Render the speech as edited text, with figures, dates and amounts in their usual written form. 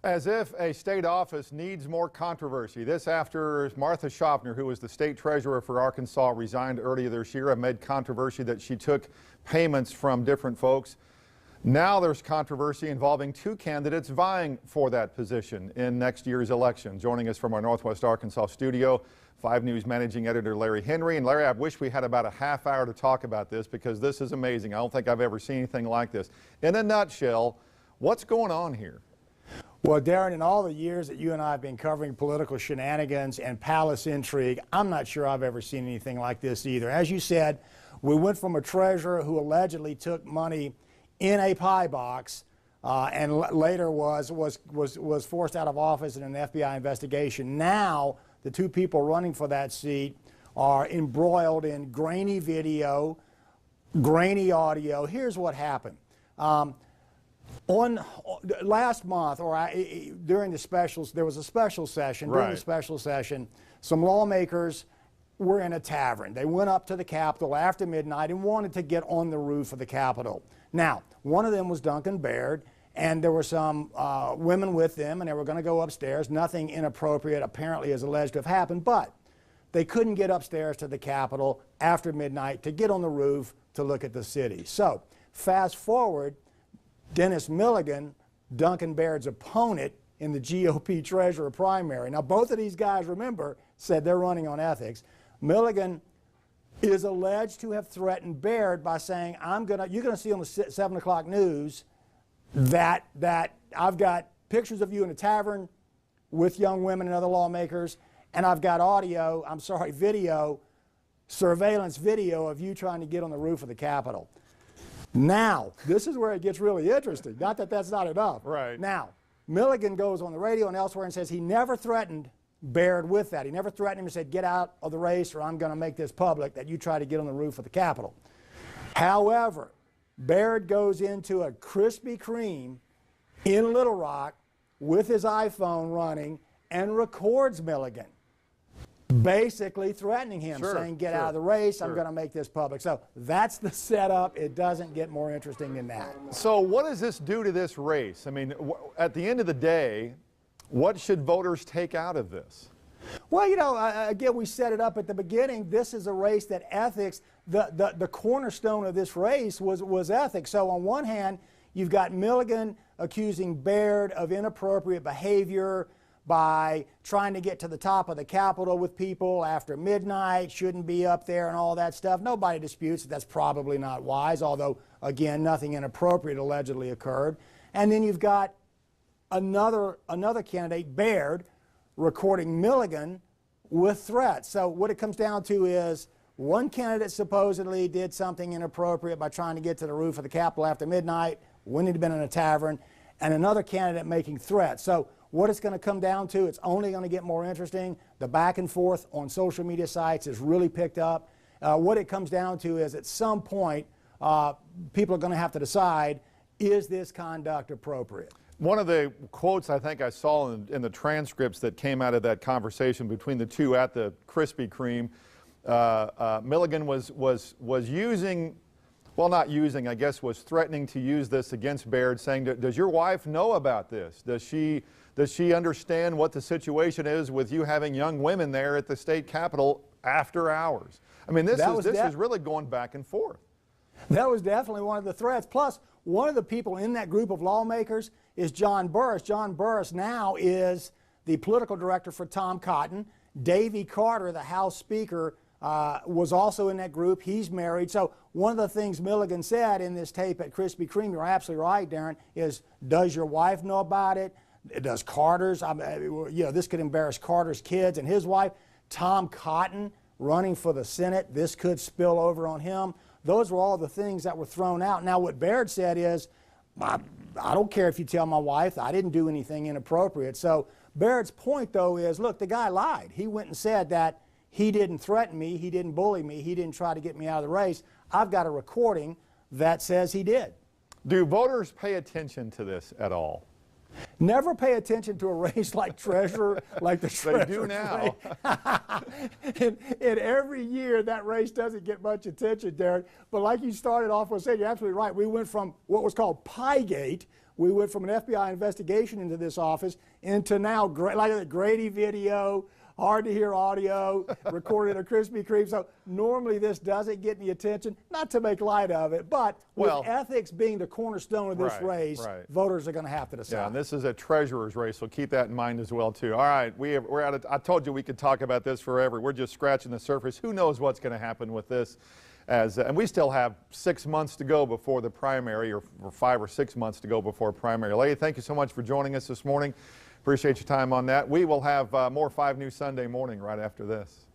As if a state office needs more controversy. This after Martha Schaffner, who was the state treasurer for Arkansas, resigned earlier this year amid controversy that she took payments from different folks. Now there's controversy involving two candidates vying for that position in next year's election. Joining us from our Northwest Arkansas studio, 5 News managing editor Larry Henry. And Larry, I wish we had about a half hour to talk about this because this is amazing. I don't think I've ever seen anything like this. In a nutshell, what's going on here? Well, Darren, in all the years that you and I have been covering political shenanigans and palace intrigue, I'm not sure I've ever seen anything like this either. As you said, we went from a treasurer who allegedly took money in a pie box and later was forced out of office in an FBI investigation. Now, the two people running for that seat are embroiled in grainy video, grainy audio. Here's what happened. Last month, during the specials, there was a special session. During the special session, some lawmakers were in a tavern. They went up to the Capitol after midnight and wanted to get on the roof of the Capitol. Now, one of them was Duncan Baird, and there were some women with them, and they were going to go upstairs. Nothing inappropriate apparently is alleged to have happened, but they couldn't get upstairs to the Capitol after midnight to get on the roof to look at the city. So, fast forward, Dennis Milligan, Duncan Baird's opponent in the GOP treasurer primary. Now, both of these guys, remember, said they're running on ethics. Milligan is alleged to have threatened Baird by saying, you're going to see on the 7 o'clock news that I've got pictures of you in a tavern with young women and other lawmakers, and I've got video, surveillance video of you trying to get on the roof of the Capitol. Now, this is where it gets really interesting. Not that that's not enough. Right. Now, Milligan goes on the radio and elsewhere and says he never threatened Baird with that. He never threatened him and said, get out of the race or I'm going to make this public that you try to get on the roof of the Capitol. However, Baird goes into a Krispy Kreme in Little Rock with his iPhone running and records Milligan, basically threatening him, saying, get out of the race, I'm going to make this public. So that's the setup. It doesn't get more interesting than that. So what does this do to this race? I mean, at the end of the day, what should voters take out of this? Well, you know, again, we set it up at the beginning. This is a race that ethics, the cornerstone of this race was ethics. So on one hand, you've got Milligan accusing Baird of inappropriate behavior by trying to get to the top of the Capitol with people after midnight, shouldn't be up there and all that stuff. Nobody disputes that that's probably not wise, although, again, nothing inappropriate allegedly occurred. And then you've got another candidate, Baird, recording Milligan with threats. So what it comes down to is one candidate supposedly did something inappropriate by trying to get to the roof of the Capitol after midnight when he'd been in a tavern, and another candidate making threats. So what it's going to come down to, it's only going to get more interesting. The back and forth on social media sites is really picked up. What it comes down to is at some point, people are going to have to decide, is this conduct appropriate? One of the quotes I think I saw in the transcripts that came out of that conversation between the two at the Krispy Kreme, Milligan was using, well, not using, I guess was threatening to use this against Baird, saying, does your wife know about this? Does she understand what the situation is with you having young women there at the state capitol after hours? I mean, this is really going back and forth. That was definitely one of the threats. Plus, one of the people in that group of lawmakers is John Burris. John Burris now is the political director for Tom Cotton. Davy Carter, the House Speaker, was also in that group. He's married. So one of the things Milligan said in this tape at Krispy Kreme, you're absolutely right, Darren, is does your wife know about it? Does Carter's, this could embarrass Carter's kids and his wife. Tom Cotton running for the Senate, this could spill over on him. Those were all the things that were thrown out. Now, what Baird said is, I don't care if you tell my wife, I didn't do anything inappropriate. So Baird's point, though, is, look, the guy lied. He went and said that he didn't threaten me, he didn't bully me, he didn't try to get me out of the race. I've got a recording that says he did. Do voters pay attention to this at all? Never pay attention to a race like treasurer, like the treasurer. They do now. and every year that race doesn't get much attention, Derek. But like you started off with saying, you're absolutely right. We went from what was called Piegate, We went from an FBI investigation into this office into now like a Grady video, hard to hear audio, recorded a Krispy Kreme. So normally this doesn't get any attention, not to make light of it, but with ethics being the cornerstone of this race, voters are going to have to decide. Yeah, and this is a treasurer's race, so keep that in mind as well, too. All right, we're at it. I told you we could talk about this forever. We're just scratching the surface. Who knows what's going to happen with this? And we still have 6 months to go before the primary, or 5 or 6 months to go before primary. Lady, thank you so much for joining us this morning. Appreciate your time on that. We will have more 5 News Sunday morning right after this.